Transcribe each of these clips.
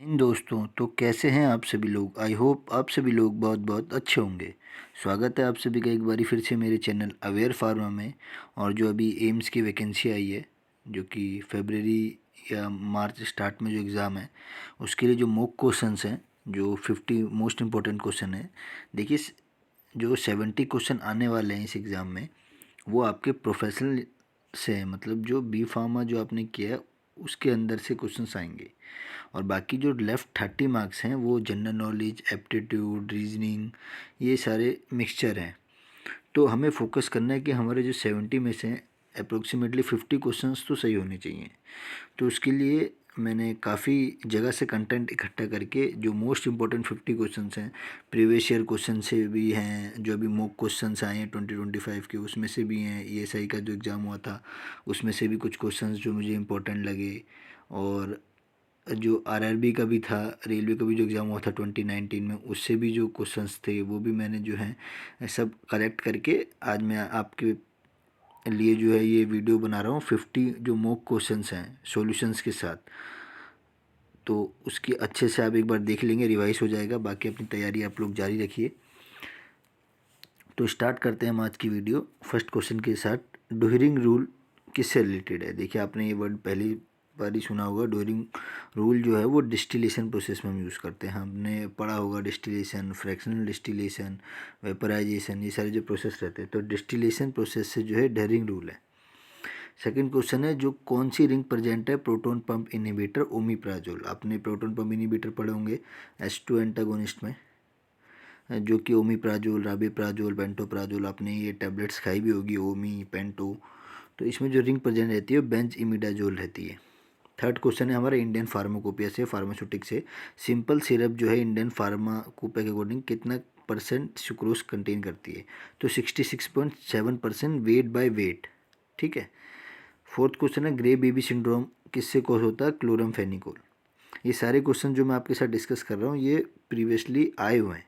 इन दोस्तों तो कैसे हैं आप सभी लोग। आई होप आप सभी लोग बहुत बहुत अच्छे होंगे। स्वागत है आप सभी का एक बारी फिर से मेरे चैनल अवेयर फार्मा में। और जो अभी एम्स की वैकेंसी आई है, जो कि फरवरी या मार्च स्टार्ट में जो एग्ज़ाम है, उसके लिए जो मॉक क्वेश्चंस हैं, जो 50 मोस्ट इम्पोर्टेंट क्वेश्चन है। देखिए, जो 70 क्वेश्चन आने वाले हैं इस एग्ज़ाम में, वो आपके प्रोफेशनल से हैं। मतलब जो बी फार्मा जो आपने किया है उसके अंदर से क्वेश्चंस आएंगे। और बाकी जो लेफ़्ट 30 मार्क्स हैं वो जनरल नॉलेज, एप्टीट्यूड, रीजनिंग, ये सारे मिक्सचर हैं। तो हमें फोकस करना है कि हमारे जो 70 में से अप्रोक्सीमेटली 50 क्वेश्चंस तो सही होने चाहिए। तो उसके लिए मैंने काफ़ी जगह से कंटेंट इकट्ठा करके जो मोस्ट इम्पॉर्टेंट 50 क्वेश्चंस हैं, प्रीवियस ईयर क्वेश्चन से भी हैं, जो अभी मॉक क्वेश्चंस आए हैं 2025 के उसमें से भी हैं, ईएसआई का जो एग्ज़ाम हुआ था उसमें से भी कुछ क्वेश्चंस जो मुझे इम्पोर्टेंट लगे। और जो आरआरबी का भी था, रेलवे का भी जो एग्ज़ाम हुआ था 2019 में, उससे भी जो क्वेश्चंस थे वो भी मैंने जो है सब कलेक्ट करके आज मैं आपके लिए जो है ये वीडियो बना रहा हूँ 50 जो मॉक क्वेश्चंस हैं सॉल्यूशंस के साथ। तो उसकी अच्छे से आप एक बार देख लेंगे, रिवाइज हो जाएगा। बाकी अपनी तैयारी आप लोग जारी रखिए। तो स्टार्ट करते हैं हम आज की वीडियो फर्स्ट क्वेश्चन के साथ। डोहरिंग रूल किससे रिलेटेड है? देखिए, आपने ये वर्ड पहली बार ही सुना होगा। डोहरिंग रूल जो है वो डिस्टिलेशन प्रोसेस में हम यूज़ करते हैं। हमने पढ़ा होगा डिस्टिलेशन, फ्रैक्शनल डिस्टिलेशन, वेपराइजेशन, ये सारे जो प्रोसेस रहते हैं। तो डिस्टिलेशन प्रोसेस से जो है डोहरिंग रूल है। सेकंड क्वेश्चन है, जो कौन सी रिंग प्रेजेंट है प्रोटॉन पंप इनहिबिटर ओमिप्राजोल? आपने प्रोटॉन पंप इनहिबिटर पढ़े होंगे H2 एंटागोनिस्ट में, जो कि ओमिप्राजोल, राबिप्राजोल, पेंटोप्राजोल, आपने ये टैबलेट्स खाई भी होगी, ओमी, पेंटो। तो इसमें जो रिंग प्रेजेंट रहती है बेंज इमिडाजोल रहती है। थर्ड क्वेश्चन है हमारा इंडियन फार्माकोपिया से, फार्मास्यूटिक से। सिंपल सिरप जो है इंडियन फार्माकोपिया के अकॉर्डिंग कितना परसेंट सुक्रोज कंटेन करती है? तो 66.7% वेट बाय वेट। ठीक है। फोर्थ क्वेश्चन है, ग्रे बेबी सिंड्रोम किससे कॉज होता है? क्लोरमफेनिकोल। ये सारे क्वेश्चन जो मैं आपके साथ डिस्कस कर रहा हूँ ये प्रीवियसली आए हुए हैं।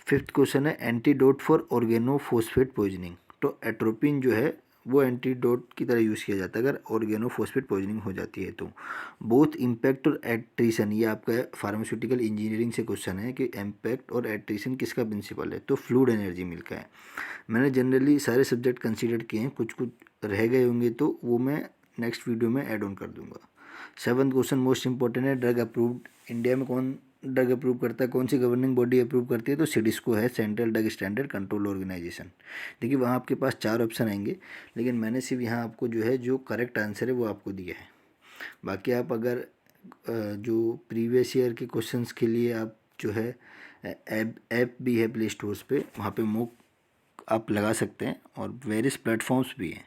फिफ्थ क्वेश्चन है, एंटीडोट फॉर ऑर्गेनोफॉस्फेट पॉइजनिंग। तो एट्रोपिन जो है वो एंटीडोट की तरह यूज़ किया जाता है अगर ऑर्गेनोफॉस्फेट पॉइजनिंग हो जाती है तो। बोथ इम्पैक्ट और एट्रीशन, ये आपका फार्मास्यूटिकल इंजीनियरिंग से क्वेश्चन है कि इम्पैक्ट और एट्रीशन किसका प्रिंसिपल है? तो फ्लूइड एनर्जी मिल का है। मैंने जनरली सारे सब्जेक्ट कंसीडर किए हैं, कुछ कुछ रह गए होंगे तो वो मैं नेक्स्ट वीडियो में ऐड ऑन कर दूंगा। सेवन्थ क्वेश्चन मोस्ट इंपॉर्टेंट है, ड्रग अप्रूव्ड इंडिया में कौन ड्रग अप्रूव करता है? कौन सी गवर्निंग बॉडी अप्रूव करती है? तो सिडिस्को है, Central Drug Standard Control Organisation. देखिए, वहाँ आपके पास 4 ऑप्शन आएंगे, लेकिन मैंने सिर्फ यहाँ आपको जो है जो करेक्ट आंसर है वो आपको दिया है। बाकी आप अगर जो प्रीवियस ईयर के क्वेश्चंस के लिए आप जो है ऐप भी है प्ले स्टोर्स पे, वहाँ पे मॉक आप लगा सकते हैं और वेरियस प्लेटफॉर्म्स भी हैं।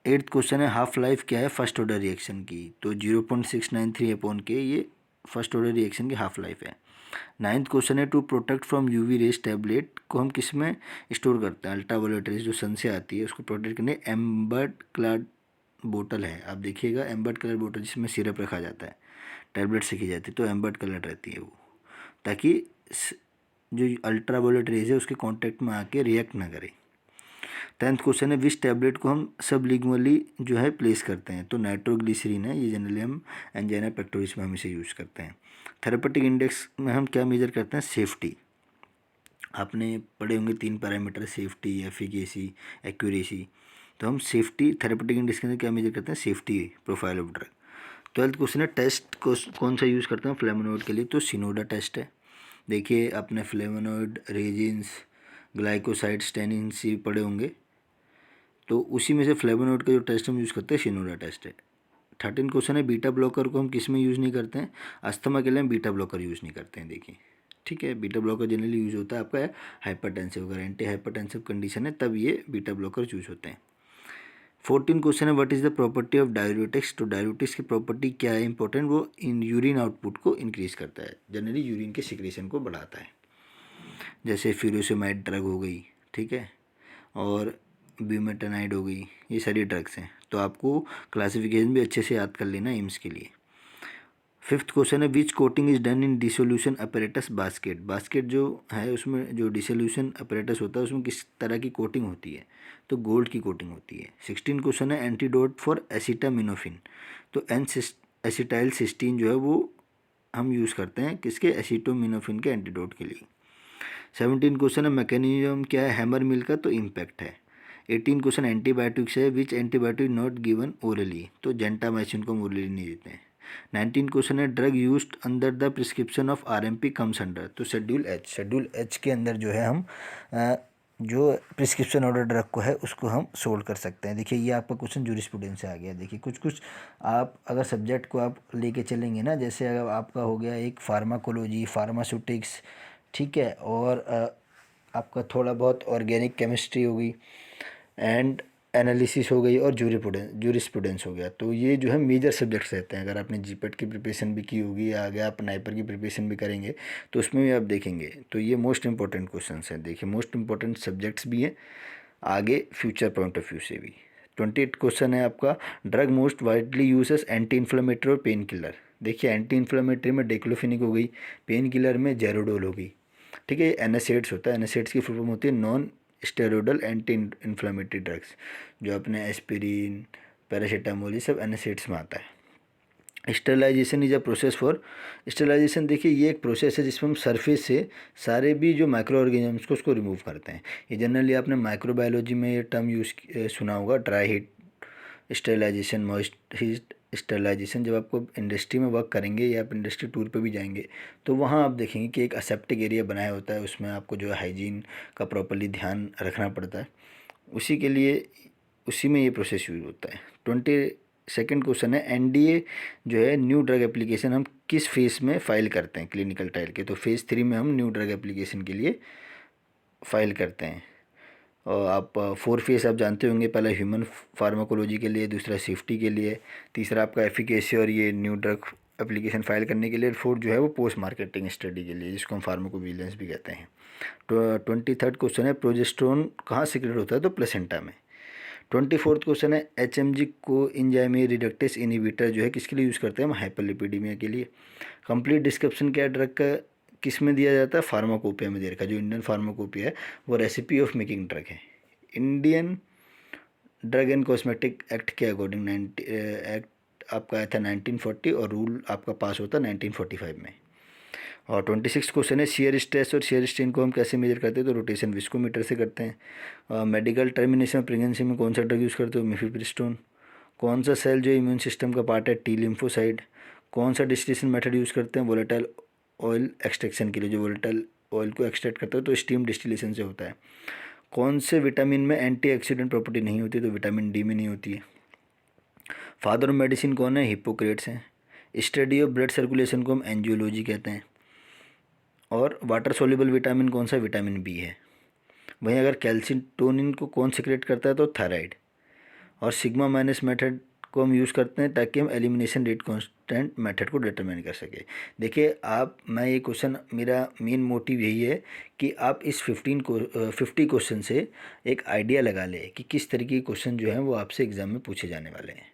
एट्थ क्वेश्चन है, हाफ लाइफ क्या है फर्स्ट ऑर्डर रिएक्शन की? तो 0.693 अपॉन के, ये फर्स्ट ऑर्डर रिएक्शन की हाफ लाइफ है। नाइन्थ क्वेश्चन है, to protect from UV rays tablet को हम किस में स्टोर करते हैं? अल्ट्रावायलेट रेज जो सन से आती है उसको प्रोटेक्ट करने एम्बर्ड क्लाड बोतल है। आप देखिएगा एम्बर्ड कलर बोतल जिसमें सिरप रखा जाता है, टैबलेट से की जाती है, तो एम्बर्ड कलर रहती है वो, ताकि जो अल्ट्रावायलेट रेज है उसके कांटेक्ट में आके रिएक्ट ना करे। टेंथ क्वेश्चन है, विच टैबलेट को हम सबलिंगुअली जो है प्लेस करते हैं? तो नाइट्रोग्लिसरीन है, ये जनरली हम एंजाइना पेक्टोरिस में हम इसे यूज़ करते हैं। थेरेपेटिक इंडेक्स में हम क्या मेजर करते हैं? सेफ्टी। आपने पढ़े होंगे 3 पैरामीटर, सेफ्टी, एफिकेसी, एक्यूरेसी। तो हम सेफ्टी थेरेपेटिक इंडेक्स के अंदर क्या मेजर करते हैं? Safety profile of drug. Twelfth question है, टेस्ट को कौन सा यूज़ करते हैं फ्लेवोनोइड के लिए? तो सिनोडा टेस्ट है। देखिए, आपने फ्लेवोनोइड, रेजिन्स, ग्लाइकोसाइड, स्टेनिन सी पढ़े होंगे, तो उसी में से फ्लेवोनोइड का जो टेस्ट हम यूज़ करते हैं सिनोडा टेस्ट है। 13 क्वेश्चन है, बीटा ब्लॉकर को हम किस में यूज़ नहीं करते हैं? अस्थमा के लिए हम बीटा ब्लॉकर यूज़ नहीं करते हैं। देखिए, ठीक है, बीटा ब्लॉकर जनरली यूज़ होता है आपका हाइपरटेंसिव, अगर एंटी हाइपरटेंसिव कंडीशन है तब ये बीटा ब्लॉकर यूज़ होते हैं। 14 क्वेश्चन है, what is the property of diuretics? तो डाययूरेटिक्स की प्रॉपर्टी क्या है इंपॉर्टेंट? वो इन यूरिन आउटपुट को इंक्रीज़ करता है, जनरली यूरिन के सिक्रेशन को बढ़ाता है। जैसे फ्यूरोसेमाइड ड्रग हो गई, ठीक है, और ब्यूमेटानाइड हो गई, ये सारी ड्रग्स हैं। तो आपको क्लासिफिकेशन भी अच्छे से याद कर लेना एम्स के लिए। फिफ्थ क्वेश्चन है, which coating is done in dissolution apparatus basket? Basket जो है उसमें जो डिसोल्यूशन अपरेटस होता है उसमें किस तरह की कोटिंग होती है? तो गोल्ड की कोटिंग होती है। 16 क्वेश्चन है, एंटीडोट फॉर एसिटामिनोफिन। तो एसिटाइल सिस्टीन जो है वो हम यूज़ करते हैं किसके, एसिटोमिनोफिन के एंटीडोट के लिए। 17 क्वेश्चन है मैकेनिज्म क्या है हैमर मिल का, तो इम्पैक्ट है। 18 क्वेश्चन एंटीबायोटिक्स है, विच एंटीबायोटिक नॉट गिवन ओरली, तो जेंटामाइसिन को हम ओरली नहीं देते हैं। 19 क्वेश्चन है drug used under the prescription of RMP comes under, तो शेड्यूल एच के अंदर जो है हम जो प्रिस्क्रिप्शन ऑर्डर ड्रग को है उसको हम सोल्व कर सकते हैं। देखिए ये आपका क्वेश्चन जूरिस्प्रूडेंस से आ गया। देखिए कुछ कुछ आप अगर सब्जेक्ट को आप लेके चलेंगे ना, जैसे अगर आपका हो गया एक फार्माकोलॉजी, फार्मास्यूटिक्स, ठीक है, और आपका थोड़ा बहुत ऑर्गेनिक केमिस्ट्री हो गई एंड एनालिसिस हो गई और जूरिस्प्रूडेंस हो गया, तो ये जो है मेजर सब्जेक्ट्स रहते हैं। अगर आपने जीपेट की प्रिपरेशन भी की होगी या आगे आप नाइपर की प्रिपरेशन भी करेंगे तो उसमें भी आप देखेंगे, तो ये मोस्ट इंपॉर्टेंट क्वेश्चंस हैं। देखिए मोस्ट इंपॉर्टेंट सब्जेक्ट्स भी हैं आगे फ्यूचर पॉइंट ऑफ व्यू से भी। 28 क्वेश्चन है आपका drug most widely use as anti inflammatory और पेन किलर। देखिए एंटी इन्फ्लेमेटरी में डेक्लोफिनिक हो गई, पेन किलर में जेरोडोल हो गई, ठीक है। एनासेड्स होता है, एनासेड्स की फुल फॉर्म होती है non steroidal anti inflammatory drugs, जो अपने एस्पिरिन, पैरासीटामोल, ये सब एनासेड्स में आता है। Sterilisation is a process for, sterilisation देखिए ये एक प्रोसेस है जिसमें हम सरफेस से सारे भी जो माइक्रो ऑर्गेनिजम्स को उसको रिमूव करते हैं। ये जनरली आपने माइक्रोबायोलॉजी में ये टर्म यूज़ सुना होगा, dry heat sterilisation, moist heat sterilisation. जब आपको इंडस्ट्री में वर्क करेंगे या आप इंडस्ट्री टूर पे भी जाएंगे तो वहाँ आप देखेंगे कि एक असेप्टिक एरिया बनाया होता है, उसमें आपको जो है हाइजीन का प्रॉपर्ली ध्यान रखना पड़ता है, उसी के लिए उसी में ये प्रोसेस यूज होता है। 22nd क्वेश्चन है एनडीए जो है न्यू ड्रग एप्लीकेशन हम किस फेज़ में फ़ाइल करते हैं क्लिनिकल ट्रायल के, तो फेज़ 3 में हम न्यू ड्रग एप्लीकेशन के लिए फ़ाइल करते हैं। और आप 4 फेज़ आप जानते होंगे, पहला ह्यूमन फार्माकोलॉजी के लिए, दूसरा सेफ्टी के लिए, तीसरा आपका एफिकेसी और ये न्यू ड्रग एप्लीकेशन फाइल करने के लिए, 4 जो है वो पोस्ट मार्केटिंग स्टडी के लिए जिसको हम फार्माकोविजिलेंस भी कहते हैं। तो 23rd क्वेश्चन है प्रोजेस्टेरोन कहाँ सीक्रेट होता है, तो प्लेसेंटा में। 24th क्वेश्चन है एचएमजी को इंजाइमी रिडक्टेस इनहिबिटर जो है किसके लिए यूज़ करते हैं, हम हाइपरलिपिडीमिया के लिए। कंप्लीट डिस्क्रिप्शन क्या ड्रग का किस में दिया जाता है, फार्माकोपिया में दे रखा है। जो इंडियन फार्माकोपिया है वो रेसिपी ऑफ मेकिंग ड्रग है। Indian drug and cosmetic act के अकॉर्डिंग एक्ट आपका आया था 1940 और रूल आपका पास होता 1945 में। और 26 क्वेश्चन है शेयर स्ट्रेस और शेयर स्ट्रेन को हम कैसे मेजर करते हैं, तो रोटेशन विस्कोमीटर से करते हैं। मेडिकल टर्मिनेशन प्रेगनेंसी में कौन सा ड्रग यूज़ करते हो, मिफिप्रिस्टोन। कौन सा सेल जो इम्यून सिस्टम का पार्ट है, टी लिम्फोसाइड। कौन सा डिस्टिलेशन मेथड यूज़ करते हैं, वोलेटाइल ऑयल एक्सट्रैक्शन के लिए, जो वोलेटाइल ऑयल को एक्सट्रैक्ट करता है तो स्टीम डिस्टिलेशन से होता है। कौन से विटामिन में एंटीऑक्सीडेंट प्रॉपर्टी नहीं होती, तो विटामिन डी में नहीं होती है। फादर ऑफ मेडिसिन कौन है, हिप्पोक्रेट्स हैं। स्टडी ऑफ ब्लड सर्कुलेशन को हम एंजियोलॉजी कहते हैं। और वाटर सोल्यूबल विटामिन कौन सा, विटामिन बी है। वहीं अगर कैल्सिटोनिन को कौन सिक्रेट करता है, तो थायराइड। और सिग्मा माइनस मेथड को हम यूज़ करते हैं ताकि हम एलिमिनेशन रेट कांस्टेंट मेथड को डिटरमाइन कर सके। देखिए मैं ये क्वेश्चन मेरा मेन मोटिव यही है कि आप इस 50 क्वेश्चन से एक आइडिया लगा लें कि किस तरीके के क्वेश्चन जो हैं वो आपसे एग्ज़ाम में पूछे जाने वाले हैं।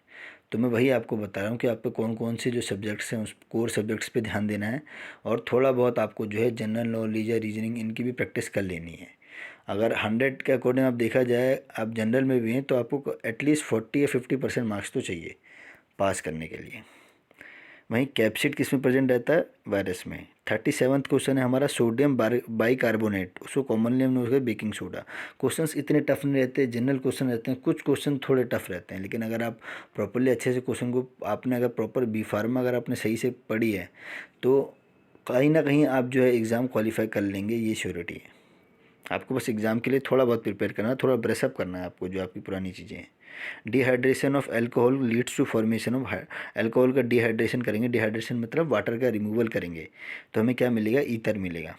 तो मैं वही आपको बता रहा हूँ कि आप पे कौन कौन से जो सब्जेक्ट्स हैं उस कोर सब्जेक्ट्स पे ध्यान देना है, और थोड़ा बहुत आपको जो है जनरल नॉलेज या रीजनिंग इनकी भी प्रैक्टिस कर लेनी है। अगर 100 के अकॉर्डिंग आप देखा जाए, आप जनरल में भी हैं तो आपको एटलीस्ट 40 या 50% मार्क्स तो चाहिए पास करने के लिए। वहीं कैप्सिड किस में प्रेजेंट रहता है, वायरस में। 37th क्वेश्चन है हमारा सोडियम बाइकार्बोनेट, उसको कॉमनली हम लोग बेकिंग सोडा। क्वेश्चंस इतने टफ नहीं रहते, जनरल क्वेश्चन रहते हैं, कुछ क्वेश्चन थोड़े टफ रहते हैं, लेकिन अगर आप प्रॉपरली अच्छे से क्वेश्चन को आपने अगर प्रॉपर बी फार्मा अगर आपने सही से पढ़ी है तो कहीं ना कहीं आप जो है एग्ज़ाम क्वालिफाई कर लेंगे, ये श्योरिटी है। आपको बस एग्ज़ाम के लिए थोड़ा बहुत प्रिपेयर करना है, थोड़ा ब्रशअप करना है आपको जो आपकी पुरानी चीज़ें हैं। Dehydration of alcohol leads to formation of alcohol का डिहाइड्रेशन करेंगे, डिहाइड्रेशन मतलब वाटर का रिमूवल करेंगे तो हमें क्या मिलेगा, ईथर मिलेगा।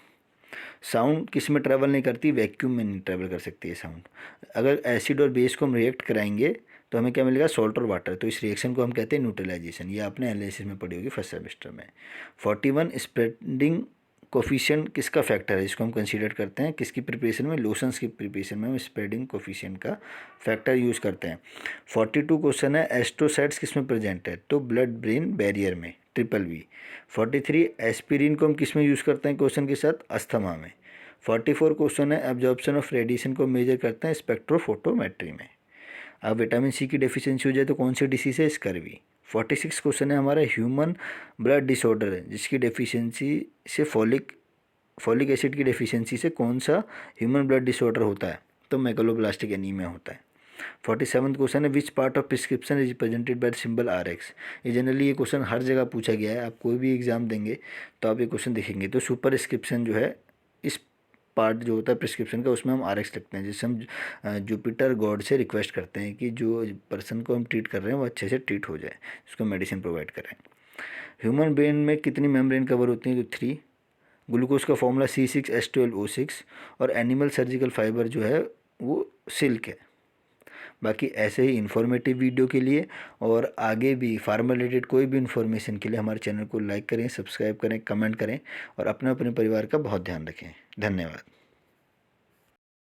साउंड किस में ट्रैवल नहीं करती, वैक्यूम में नहीं ट्रैवल कर सकती है साउंड। अगर एसिड और बेस को हम रिएक्ट कराएंगे तो हमें क्या मिलेगा, सॉल्ट और वाटर, तो इस रिएक्शन को हम कहते हैं न्यूट्रलाइजेशन। ये आपने एनालिसिस में पढ़ी होगी फर्स्ट सेमेस्टर में। 41 स्प्रेडिंग कोफिशिएंट किसका फैक्टर है, इसको हम कंसीडर करते हैं किसकी प्रिपरेशन में, लोशंस की प्रिपरेशन में हम स्प्रेडिंग कोफिशिएंट का फैक्टर यूज़ करते हैं। 42 क्वेश्चन है एस्ट्रोसाइट्स किस में प्रेजेंट है, तो ब्लड ब्रेन बैरियर में, ट्रिपल बी। 43 एस्पिरिन को हम किस में यूज़ करते हैं क्वेश्चन के साथ, अस्थमा में। 44 क्वेश्चन है एब्जॉर्प्शन ऑफ रेडिएशन को मेजर करते हैं स्पेक्ट्रोफोटोमेट्री में। अब विटामिन सी की डेफिशिएंसी हो जाए तो कौन सी डिसीज़ है, स्कर्वी। 46 क्वेश्चन है हमारा ह्यूमन ब्लड डिसऑर्डर है जिसकी डेफिशिएंसी से फॉलिक एसिड की डेफिशिएंसी से कौन सा ह्यूमन ब्लड डिसऑर्डर होता है, तो मेगालोब्लास्टिक एनीमिया होता है। 47 क्वेश्चन है which part of prescription is represented by the symbol RX। ये जनरली ये क्वेश्चन हर जगह पूछा गया है, आप कोई भी एग्जाम देंगे तो आप ये क्वेश्चन देखेंगे। तो सुपरस्क्रिप्शन जो है इस पार्ट जो होता है प्रिस्क्रिप्शन का उसमें हम RX लिखते हैं, जिससे हम जुपिटर गॉड से रिक्वेस्ट करते हैं कि जो पर्सन को हम ट्रीट कर रहे हैं वो अच्छे से ट्रीट हो जाए, उसको मेडिसिन प्रोवाइड करें। ह्यूमन ब्रेन में कितनी मेम्ब्रेन कवर होती हैं, तो 3। ग्लूकोज का फॉर्मूला C6H12O6 और एनिमल सर्जिकल फाइबर जो है वो सिल्क है। बाकी ऐसे ही इन्फॉर्मेटिव वीडियो के लिए और आगे भी फार्मा रिलेटेड कोई भी इन्फॉर्मेशन के लिए हमारे चैनल को लाइक करें, सब्सक्राइब करें, कमेंट करें और अपने परिवार का बहुत ध्यान रखें। धन्यवाद।